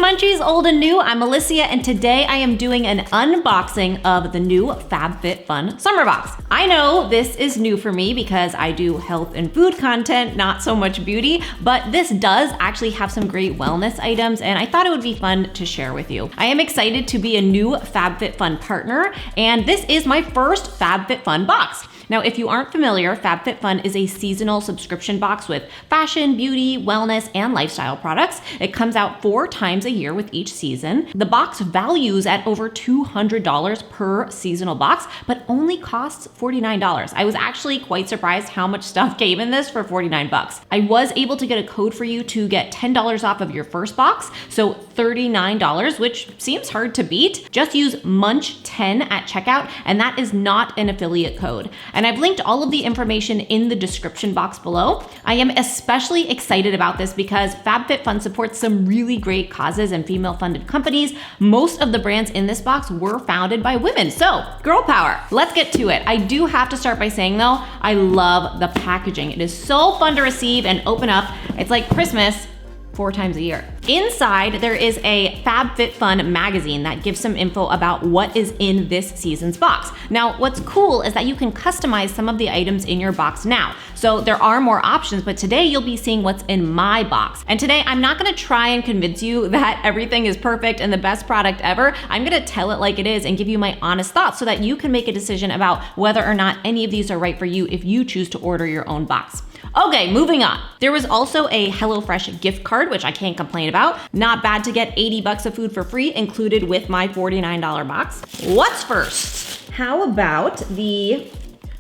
Munchies, old and new. I'm Alicia, and today I am doing an unboxing of the new FabFitFun Summer Box. I know this is new for me because I do health and food content, not so much beauty, but this does actually have some great wellness items, and I thought it would be fun to share with you. I am excited to be a new FabFitFun partner, and this is my first FabFitFun box. Now, if you aren't familiar, FabFitFun is a seasonal subscription box with fashion, beauty, wellness, and lifestyle products. It comes out 4 times a year with each season. The box values at over $200 per seasonal box, but only costs $49. I was actually quite surprised how much stuff came in this for 49 bucks. I was able to get a code for you to get $10 off of your first box, so $39, which seems hard to beat. Just use MUNCH10 at checkout, and that is not an affiliate code. And I've linked all of the information in the description box below. I am especially excited about this because FabFitFun supports some really great causes and female-funded companies. Most of the brands in this box were founded by women, so girl power. Let's get to it. I do have to start by saying though, I love the packaging. It is so fun to receive and open up. It's like Christmas 4 times a year. Inside, there is a FabFitFun magazine that gives some info about what is in this season's box. Now, what's cool is that you can customize some of the items in your box now. So there are more options, but today you'll be seeing what's in my box. And today, I'm not gonna try and convince you that everything is perfect and the best product ever. I'm gonna tell it like it is and give you my honest thoughts so that you can make a decision about whether or not any of these are right for you if you choose to order your own box. Okay, moving on. There was also a HelloFresh gift card, which I can't complain about. Not bad to get 80 bucks of food for free included with my $49 box. What's first? How about the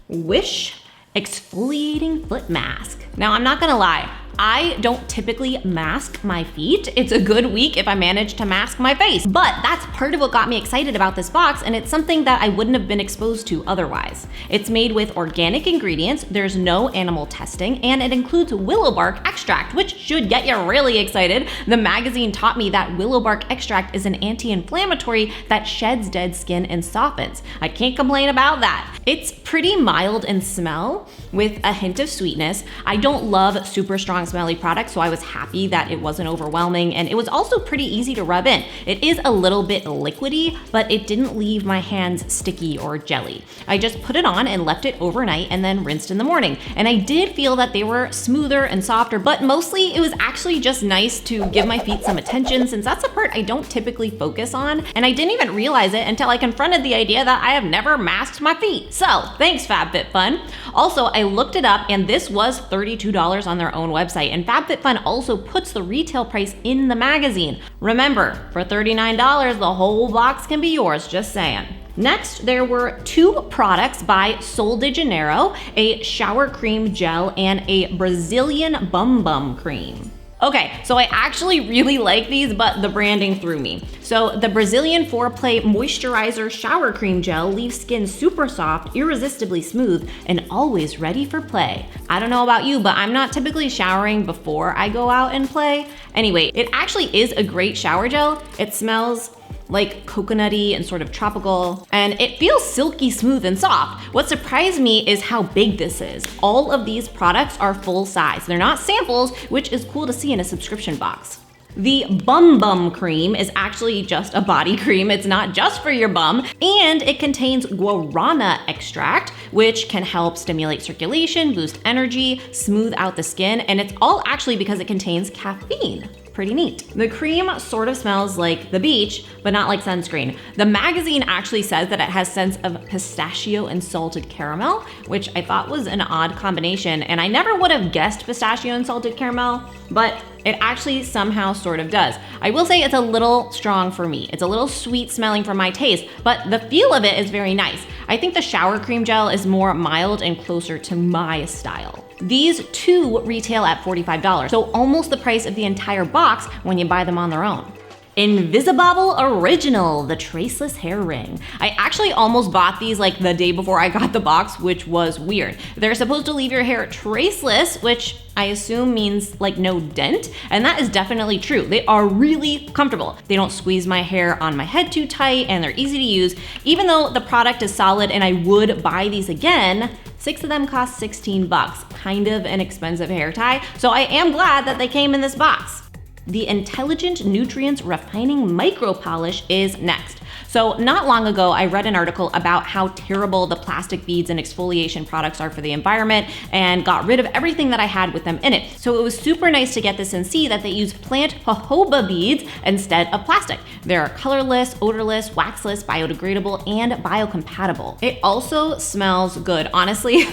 Wish exfoliating foot mask? Now, I'm not gonna lie, I don't typically mask my feet. It's a good week if I manage to mask my face, but that's part of what got me excited about this box, and it's something that I wouldn't have been exposed to otherwise. It's made with organic ingredients, there's no animal testing, and it includes willow bark extract, which should get you really excited. The magazine taught me that willow bark extract is an anti-inflammatory that sheds dead skin and softens. I can't complain about that. It's pretty mild in smell with a hint of sweetness. I don't love super strong smelly products, so I was happy that it wasn't overwhelming, and it was also pretty easy to rub in. It is a little bit liquidy, but it didn't leave my hands sticky or jelly. I just put it on and left it overnight and then rinsed in the morning. And I did feel that they were smoother and softer, but mostly it was actually just nice to give my feet some attention since that's a part I don't typically focus on. And I didn't even realize it until I confronted the idea that I have never masked my feet. So thanks, FabFitFun. Also, I looked it up and this was $32 on their own website. And FabFitFun also puts the retail price in the magazine. Remember, for $39, the whole box can be yours, just saying. Next, there were 2 products by Sol de Janeiro, a shower cream gel and a Brazilian Bum Bum cream. Okay, so I actually really like these, but the branding threw me. So the Brazilian Foreplay Moisturizer Shower Cream Gel leaves skin super soft, irresistibly smooth, and always ready for play. I don't know about you, but I'm not typically showering before I go out and play. Anyway, it actually is a great shower gel. It smells like coconutty and sort of tropical, and it feels silky smooth and soft. What surprised me is how big this is. All of these products are full size. They're not samples, which is cool to see in a subscription box. The Bum Bum cream is actually just a body cream. It's not just for your bum, and it contains guarana extract, which can help stimulate circulation, boost energy, smooth out the skin, and it's all actually because it contains caffeine. Pretty neat. The cream sort of smells like the beach, but not like sunscreen. The magazine actually says that it has scents of pistachio and salted caramel, which I thought was an odd combination, and I never would have guessed pistachio and salted caramel, but it actually somehow sort of does. I will say it's a little strong for me. It's a little sweet smelling for my taste, but the feel of it is very nice. I think the shower cream gel is more mild and closer to my style. These 2 retail at $45, so almost the price of the entire box when you buy them on their own. Invisibobble Original, the traceless hair ring. I actually almost bought these like the day before I got the box, which was weird. They're supposed to leave your hair traceless, which I assume means like no dent, and that is definitely true. They are really comfortable. They don't squeeze my hair on my head too tight, and they're easy to use. Even though the product is solid and I would buy these again, 6 of them cost 16 bucks, kind of an expensive hair tie, so I am glad that they came in this box. The Intelligent Nutrients Refining Micro Polish is next. So not long ago, I read an article about how terrible the plastic beads and exfoliation products are for the environment and got rid of everything that I had with them in it. So it was super nice to get this and see that they use plant jojoba beads instead of plastic. They're colorless, odorless, waxless, biodegradable, and biocompatible. It also smells good. Honestly,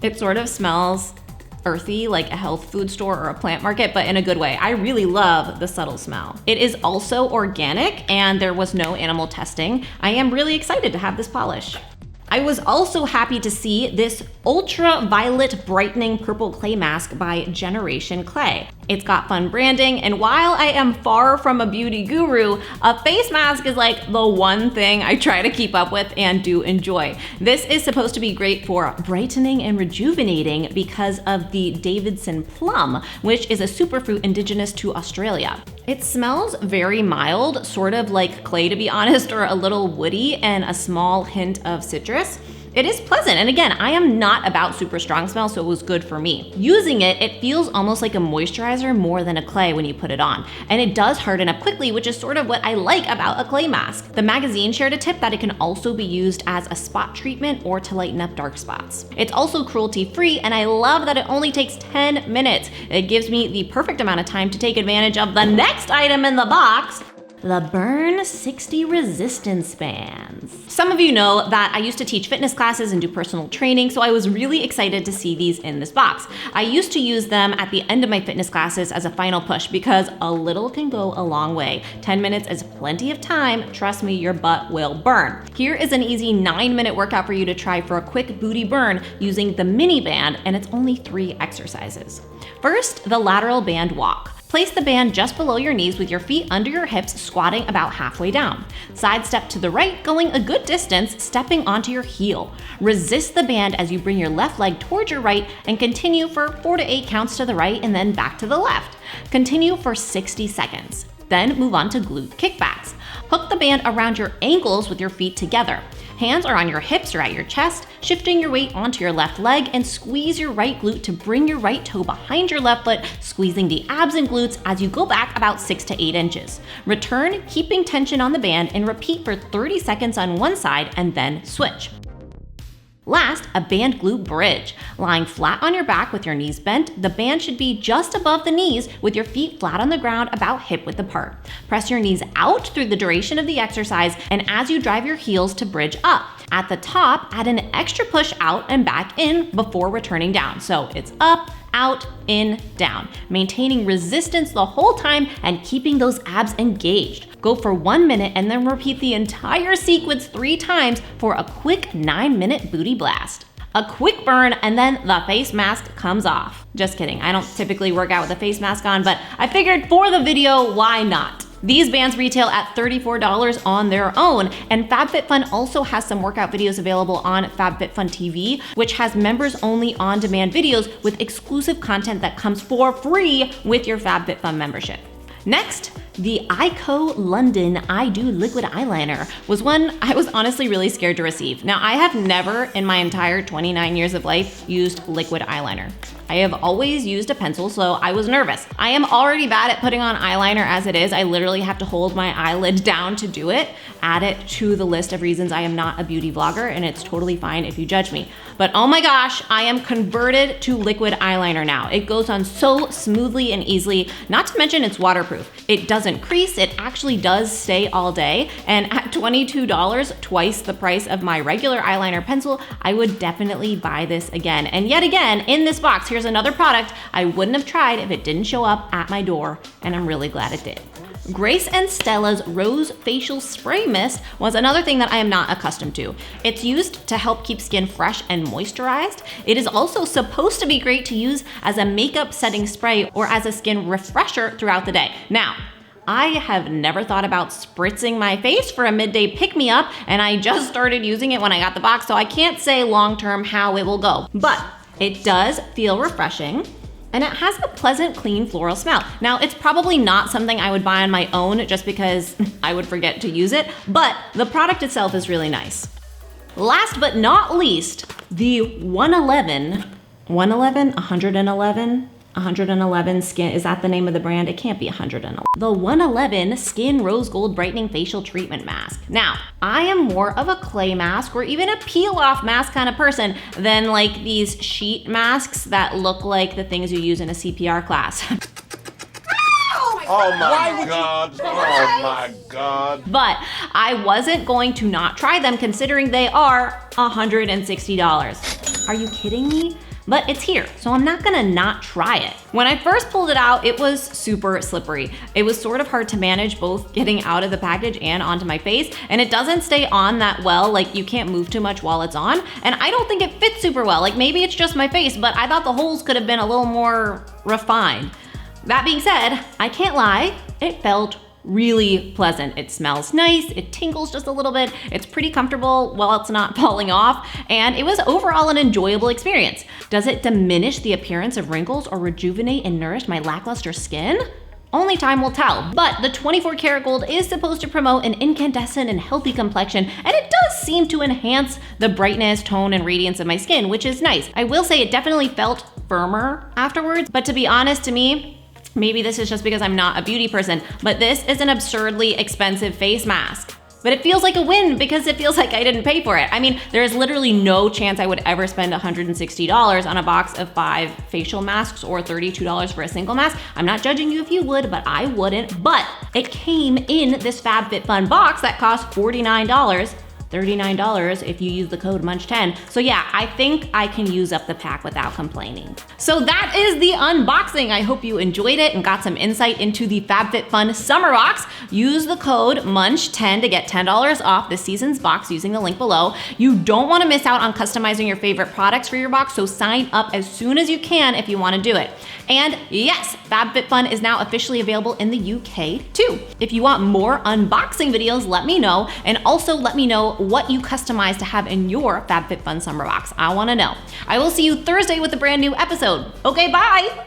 it sort of smells earthy, like a health food store or a plant market, but in a good way. I really love the subtle smell. It is also organic and there was no animal testing. I am really excited to have this polish. I was also happy to see this ultraviolet brightening purple clay mask by Generation Clay. It's got fun branding, and while I am far from a beauty guru, a face mask is like the one thing I try to keep up with and do enjoy. This is supposed to be great for brightening and rejuvenating because of the Davidson plum, which is a superfruit indigenous to Australia. It smells very mild, sort of like clay to be honest, or a little woody and a small hint of citrus. It is pleasant, and again, I am not about super strong smell, so it was good for me. Using it, it feels almost like a moisturizer more than a clay when you put it on, and it does harden up quickly, which is sort of what I like about a clay mask. The magazine shared a tip that it can also be used as a spot treatment or to lighten up dark spots. It's also cruelty-free, and I love that it only takes 10 minutes. It gives me the perfect amount of time to take advantage of the next item in the box, the Burn 60 resistance bands. Some of you know that I used to teach fitness classes and do personal training, so I was really excited to see these in this box. I used to use them at the end of my fitness classes as a final push because a little can go a long way. 10 minutes is plenty of time. Trust me, your butt will burn. Here is an easy 9-minute workout for you to try for a quick booty burn using the mini band, and it's only 3 exercises. First, the lateral band walk. Place the band just below your knees with your feet under your hips, squatting about halfway down. Side step to the right, going a good distance, stepping onto your heel. Resist the band as you bring your left leg towards your right and continue for 4 to 8 counts to the right and then back to the left. Continue for 60 seconds. Then move on to glute kickbacks. Hook the band around your ankles with your feet together. Hands are on your hips or at your chest, shifting your weight onto your left leg, and squeeze your right glute to bring your right toe behind your left foot, squeezing the abs and glutes as you go back about 6 to 8 inches. Return, keeping tension on the band, and repeat for 30 seconds on one side and then switch. Last, a band glute bridge. Lying flat on your back with your knees bent, the band should be just above the knees with your feet flat on the ground about hip width apart. Press your knees out through the duration of the exercise and as you drive your heels to bridge up. At the top, add an extra push out and back in before returning down. So it's up, out, in, down. Maintaining resistance the whole time and keeping those abs engaged. Go for 1 minute and then repeat the entire sequence 3 times for a quick 9-minute booty blast. A quick burn and then the face mask comes off. Just kidding, I don't typically work out with a face mask on, but I figured for the video, why not? These bands retail at $34 on their own, and FabFitFun also has some workout videos available on FabFitFun TV, which has members only on-demand videos with exclusive content that comes for free with your FabFitFun membership. Next, the Eyeko London I Do Liquid Eyeliner was one I was honestly really scared to receive. Now, I have never in my entire 29 years of life used liquid eyeliner. I have always used a pencil, so I was nervous. I am already bad at putting on eyeliner as it is. I literally have to hold my eyelid down to do it. Add it to the list of reasons I am not a beauty vlogger, and it's totally fine if you judge me. But oh my gosh, I am converted to liquid eyeliner now. It goes on so smoothly and easily, not to mention it's waterproof. It doesn't crease, it actually does stay all day, and at $22, twice the price of my regular eyeliner pencil, I would definitely buy this again. And yet again, in this box, here's another product I wouldn't have tried if it didn't show up at my door, and I'm really glad it did. Grace and Stella's Rose Facial Spray Mist was another thing that I am not accustomed to. It's used to help keep skin fresh and moisturized. It is also supposed to be great to use as a makeup setting spray or as a skin refresher throughout the day. Now, I have never thought about spritzing my face for a midday pick-me-up, and I just started using it when I got the box, so I can't say long-term how it will go. But it does feel refreshing, and it has a pleasant, clean floral smell. Now, it's probably not something I would buy on my own just because I would forget to use it, but the product itself is really nice. Last but not least, the 111, 111 Skin, is that the name of the brand? It can't be 111. The 111 Skin Rose Gold Brightening Facial Treatment Mask. Now, I am more of a clay mask or even a peel-off mask kind of person than like these sheet masks that look like the things you use in a CPR class. Oh my God. Oh my God. But I wasn't going to not try them considering they are $160. Are you kidding me? But it's here, so I'm not gonna not try it. When I first pulled it out, it was super slippery. It was sort of hard to manage both getting out of the package and onto my face, and it doesn't stay on that well, like you can't move too much while it's on, and I don't think it fits super well. Like maybe it's just my face, but I thought the holes could have been a little more refined. That being said, I can't lie, it felt really pleasant. It smells nice, it tingles just a little bit, it's pretty comfortable while it's not falling off, and it was overall an enjoyable experience. Does it diminish the appearance of wrinkles or rejuvenate and nourish my lackluster skin? Only time will tell, but the 24 karat gold is supposed to promote an incandescent and healthy complexion, and it does seem to enhance the brightness, tone, and radiance of my skin, which is nice. I will say it definitely felt firmer afterwards, but to be honest, to me, maybe this is just because I'm not a beauty person, but this is an absurdly expensive face mask. But it feels like a win because it feels like I didn't pay for it. I mean, there is literally no chance I would ever spend $160 on a box of 5 facial masks or $32 for a single mask. I'm not judging you if you would, but I wouldn't. But it came in this FabFitFun box that cost $49. $39 if you use the code MUNCH10. So yeah, I think I can use up the pack without complaining. So that is the unboxing. I hope you enjoyed it and got some insight into the FabFitFun Summer Box. Use the code MUNCH10 to get $10 off this season's box using the link below. You don't want to miss out on customizing your favorite products for your box, so sign up as soon as you can if you want to do it. And yes, FabFitFun is now officially available in the UK too. If you want more unboxing videos, let me know, and also let me know what you customize to have in your FabFitFun Summer Box. I want to know. I will see you Thursday with a brand new episode. Okay, bye.